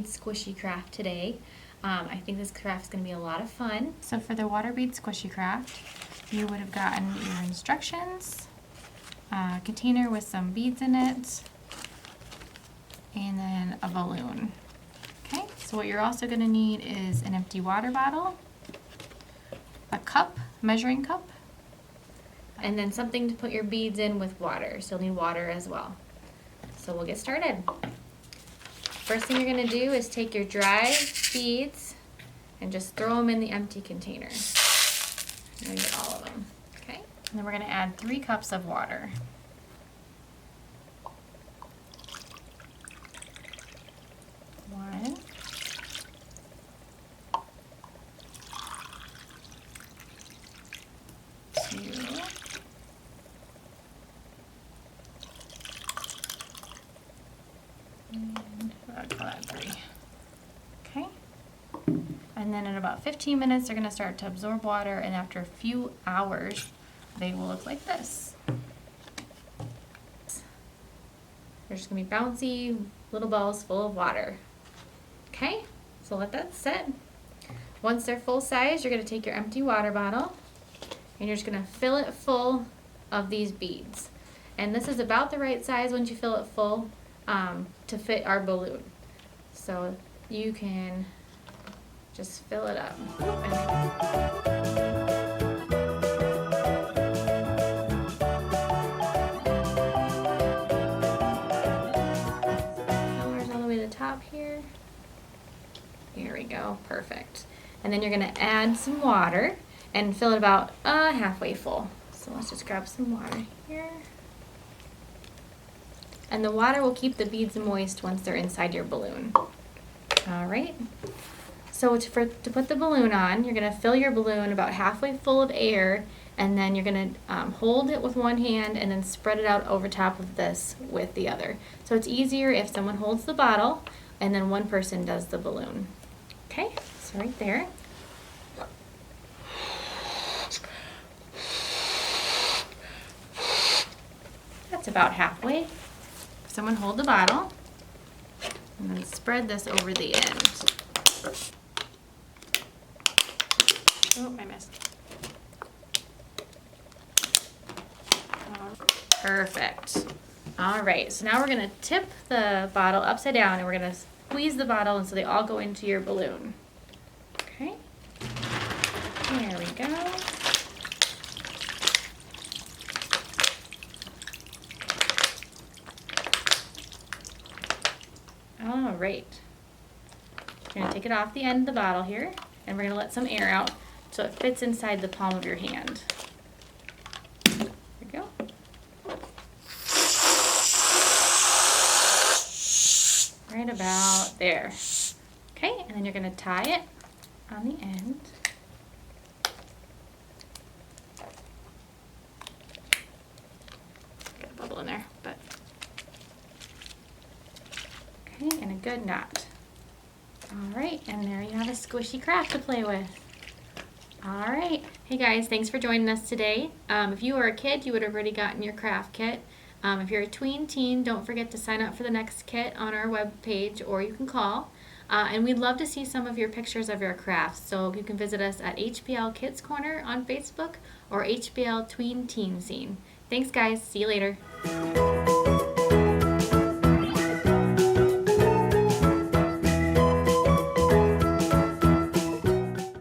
Waterbeads squishy craft today. I think this craft is going to be a lot of fun. So for the Waterbeads squishy craft, you would have gotten your instructions, a container with some beads in it, and then a balloon. Okay, so what you're also going to need is an empty water bottle, a cup, measuring cup, and then something to put your beads in with water. So you'll need water as well. So we'll get started. First thing you're going to do is take your dry beads and just throw them in the empty container. You're going to get all of them. Okay? And then we're going to add 3 cups of water. 1, 2, and I'll call that 3. Okay? And then in about 15 minutes, they're going to start to absorb water, and after a few hours, they will look like this. They're just going to be bouncy little balls full of water. Okay? So let that sit. Once they're full size, you're going to take your empty water bottle, and you're just going to fill it full of these beads. And this is about the right size once you fill it full to fit our balloon. So you can just fill it up. Colors all the way to the top here. Here we go, perfect. And then you're going to add some water and fill it about halfway full. So let's just grab some water here. And the water will keep the beads moist once they're inside your balloon. All right. So to put the balloon on, you're going to fill your balloon about halfway full of air, and then you're going to hold it with one hand and then spread it out over top of this with the other. So it's easier if someone holds the bottle and then one person does the balloon. Okay, so right there. That's about halfway. Someone hold the bottle and then spread this over the end. Oh, I missed. Perfect. All right, so now we're going to tip the bottle upside down and we're going to squeeze the bottle and so they all go into your balloon. Okay. There we go. All right. You're going to take it off the end of the bottle here, and we're going to let some air out so it fits inside the palm of your hand. There we go. Right about there. Okay, and then you're going to tie it on the end. Got a bubble in there, but okay, and a good knot. All right, and there you have a squishy craft to play with. All right. Hey guys, thanks for joining us today. If you were a kid, you would have already gotten your craft kit. If you're a tween teen, don't forget to sign up for the next kit on our webpage, or you can call. And we'd love to see some of your pictures of your crafts. So you can visit us at HPL Kids Corner on Facebook or HPL Tween Teen Scene. Thanks guys, see you later.